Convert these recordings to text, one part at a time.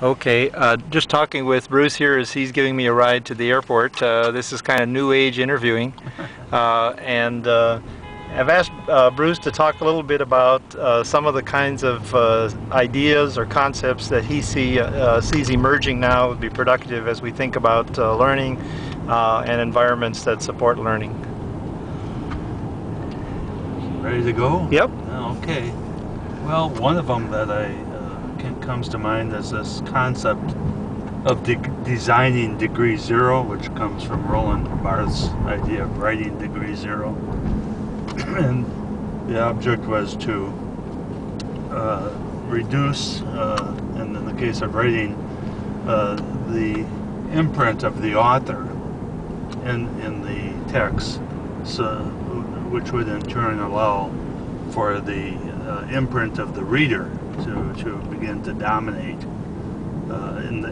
Okay, just talking with Bruce here as he's giving me a ride to the airport. This is kind of new age interviewing. And I've asked Bruce to talk a little bit about some of the kinds of ideas or concepts that he sees emerging now would be productive as we think about learning and environments that support learning. Ready to go? Yep. Okay. Well, one of them that comes to mind is this concept of designing degree zero, which comes from Roland Barthes' idea of writing degree zero. And the object was to reduce, and in the case of writing, the imprint of the author in the text, so, which would in turn allow for the imprint of the reader to begin to dominate.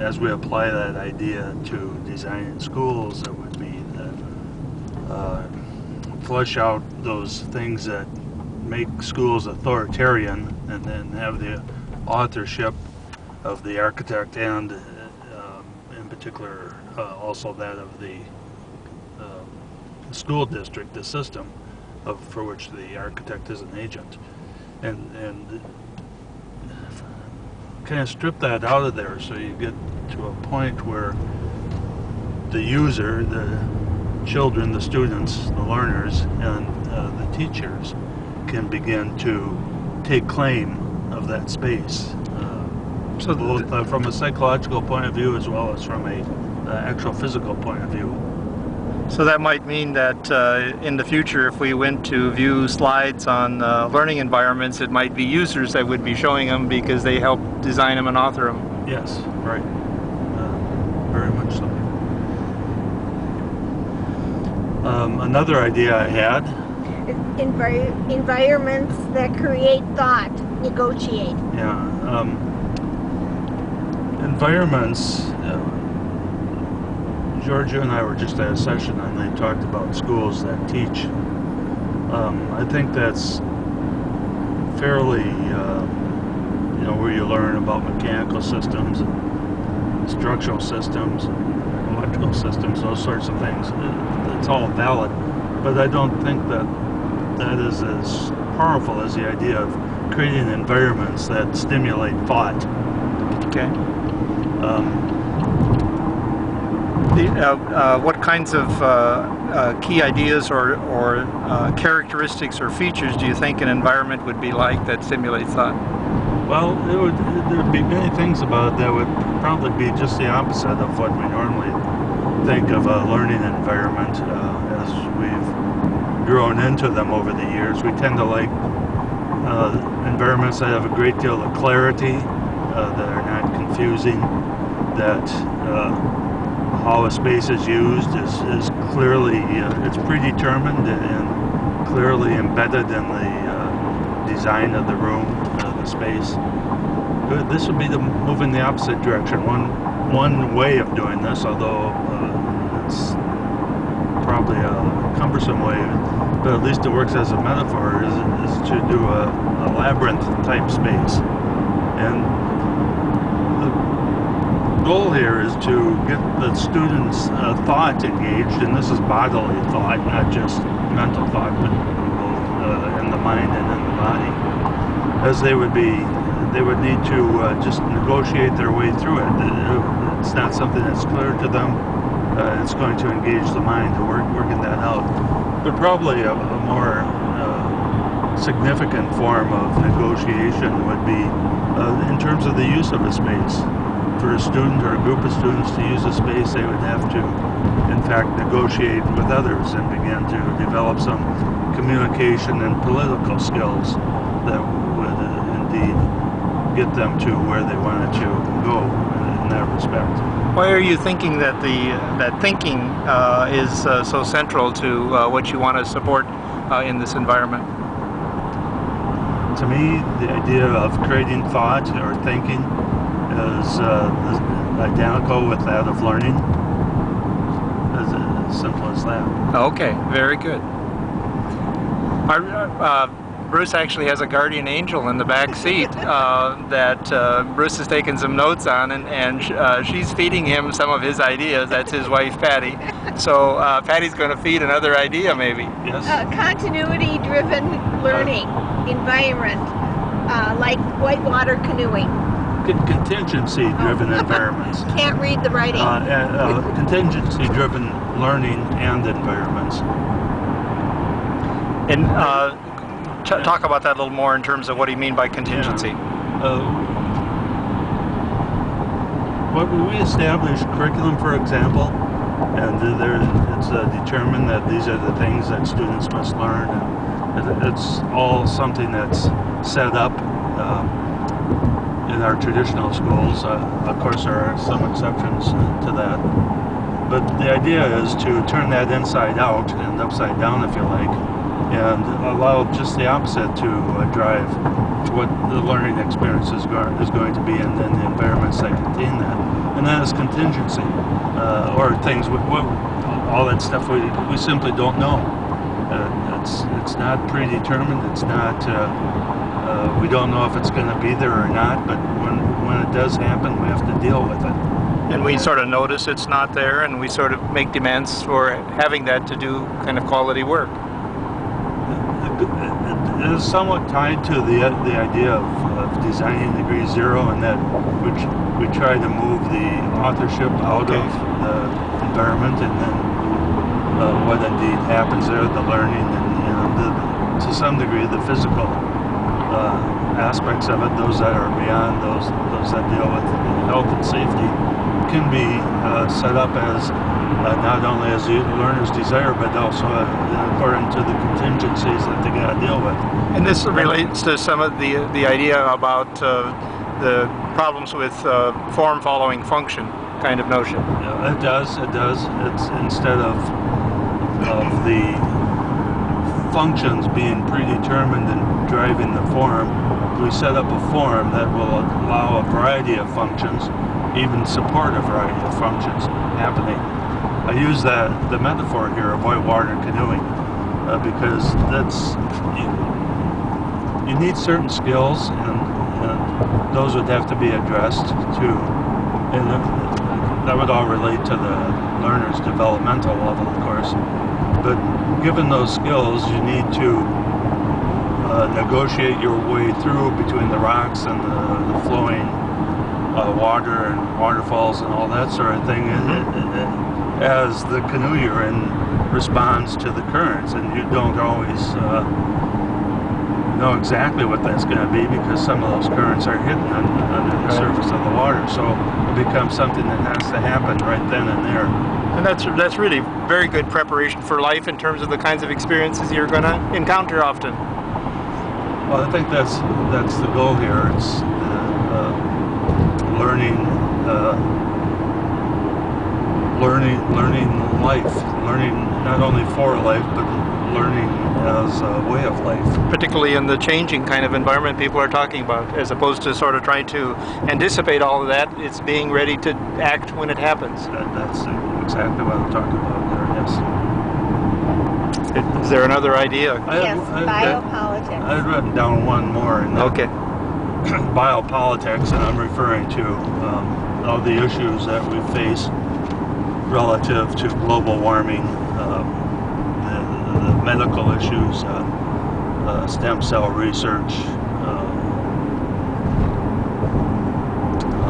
As we apply that idea to design in schools, it would be that flesh out those things that make schools authoritarian, and then have the authorship of the architect and in particular also that of the school district, the system for which the architect is an agent, and kind of strip that out of there, so you get to a point where the user, the children, the students, the learners, and the teachers can begin to take claim of that space, so both from a psychological point of view as well as from a actual physical point of view. So that might mean that in the future, if we went to view slides on learning environments, it might be users that would be showing them because they helped design them and author them. Yes, right. Very much so. Another idea I had. Environments that create thought, negotiate. Yeah. Environments. Georgia and I were just at a session and they talked about schools that teach. I think that's fairly, where you learn about mechanical systems and structural systems and electrical systems, those sorts of things. It's all valid, but I don't think that is as powerful as the idea of creating environments that stimulate thought. Okay. What kinds of key ideas or characteristics or features do you think an environment would be like that stimulates thought? Well, there would be many things about it that would probably be just the opposite of what we normally think of a learning environment. As we've grown into them over the years, we tend to like environments that have a great deal of clarity, that are not confusing, that how a space is used is clearly, it's predetermined and clearly embedded in the design of the room, the space. This would be to move in the opposite direction. One way of doing this, although it's probably a cumbersome way, but at least it works as a metaphor, is to do a labyrinth type space. And the goal here is to get the students' thought engaged, and this is bodily thought, not just mental thought, but both in the mind and in the body, as they would need to just negotiate their way through it. It's not something that's clear to them. It's going to engage the mind to working that out. But probably a more significant form of negotiation would be in terms of the use of a space. For a student or a group of students to use a space, they would have to, in fact, negotiate with others and begin to develop some communication and political skills that would indeed get them to where they wanted to go in that respect. Why are you thinking that that thinking is so central to what you want to support in this environment? To me, the idea of creating thought or thinking is identical with that of learning. As simple as that. Okay, very good. Bruce actually has a guardian angel in the back seat that Bruce has taken some notes on, and she's feeding him some of his ideas. That's his wife, Patty. So Patty's going to feed another idea, maybe. Yes. Continuity-driven learning environment, like whitewater canoeing. Contingency-driven environments. Can't read the writing. Contingency-driven learning and environments. And talk about that a little more in terms of what do you mean by contingency? We establish curriculum, for example, and it's determined that these are the things that students must learn. And it's all something that's set up in our traditional schools. Of course, there are some exceptions to that. But the idea is to turn that inside out and upside down, if you like, and allow just the opposite to drive what the learning experience is going to be in the environments that contain that. And that is contingency, or things, all that stuff we simply don't know. It's not predetermined, it's not, we don't know if it's going to be there or not, but when it does happen, we have to deal with it. And we sort of notice it's not there, and we sort of make demands for having that to do kind of quality work. It is somewhat tied to the idea of designing degree zero, and that we try to move the authorship out of the environment, and then what indeed happens there, the learning, and to some degree the physical aspects of it, those that are beyond those that deal with health and safety, can be set up as not only as the learner's desire, but also according to the contingencies that they got to deal with. And this relates to some of the idea about the problems with form following function kind of notion. Yeah, it does. It's instead of the functions being predetermined and driving the form, we set up a form that will allow a variety of functions, even support a variety of functions happening. I use the metaphor here of whitewater canoeing because you need certain skills, and those would have to be addressed too. And that would all relate to the learner's developmental level, of course. But given those skills, you need to negotiate your way through between the rocks and the flowing water and waterfalls and all that sort of thing. As the canoe you're in responds to the currents, and you don't always know exactly what that's going to be, because some of those currents are hidden under the surface of the water. So it becomes something that has to happen right then and there. And that's really very good preparation for life in terms of the kinds of experiences you're going to encounter often. Well, I think that's the goal here. It's learning life, learning not only for life, but learning as a way of life. Particularly in the changing kind of environment people are talking about, as opposed to sort of trying to anticipate all of that, it's being ready to act when it happens. That's exactly what I'm talking about there, yes. Is there another idea? Yes, biopolitics. I've written down one more. Okay. Biopolitics, and I'm referring to all the issues that we face relative to global warming, the medical issues, stem cell research. I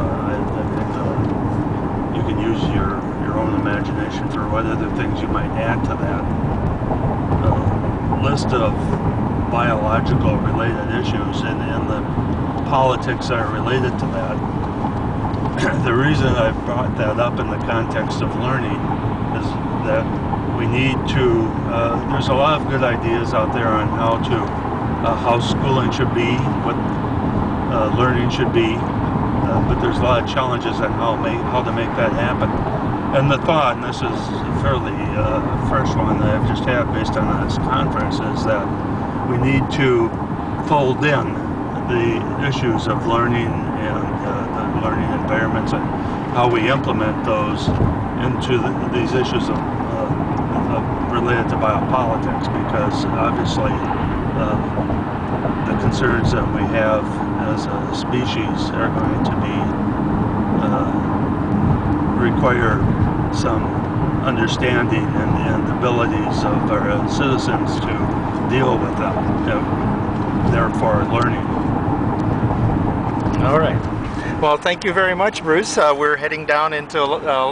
think you can use your own imagination for what other things you might add to that list of biological related issues, and the politics that are related to that. The reason I brought that up in the context of learning is that we need to, there's a lot of good ideas out there on how schooling should be, what learning should be, but there's a lot of challenges on how to make that happen. And the thought, and this is a fairly fresh one that I've just had based on this conference, is that we need to fold in the issues of learning and the learning environments and how we implement those into these issues of related to biopolitics, because obviously concerns that we have as a species are going to be require some understanding and abilities of our citizens to deal with them, and therefore learning. All right. Well, thank you very much, Bruce. We're heading down into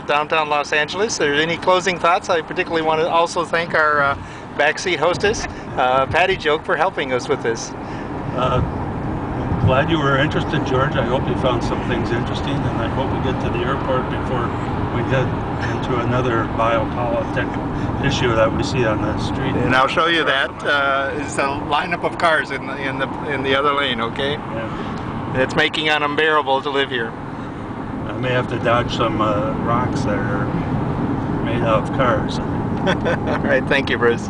downtown Los Angeles. Are there any closing thoughts? I particularly want to also thank our backseat hostess, Patty Jilk, for helping us with this. I'm glad you were interested, George. I hope you found some things interesting, and I hope we get to the airport before we head into another biopolitic issue that we see on the street. And I'll show you that is a lineup of cars in the other lane. Okay. Yeah. It's making it unbearable to live here. I may have to dodge some rocks that are made out of cars. All right. Thank you, Bruce.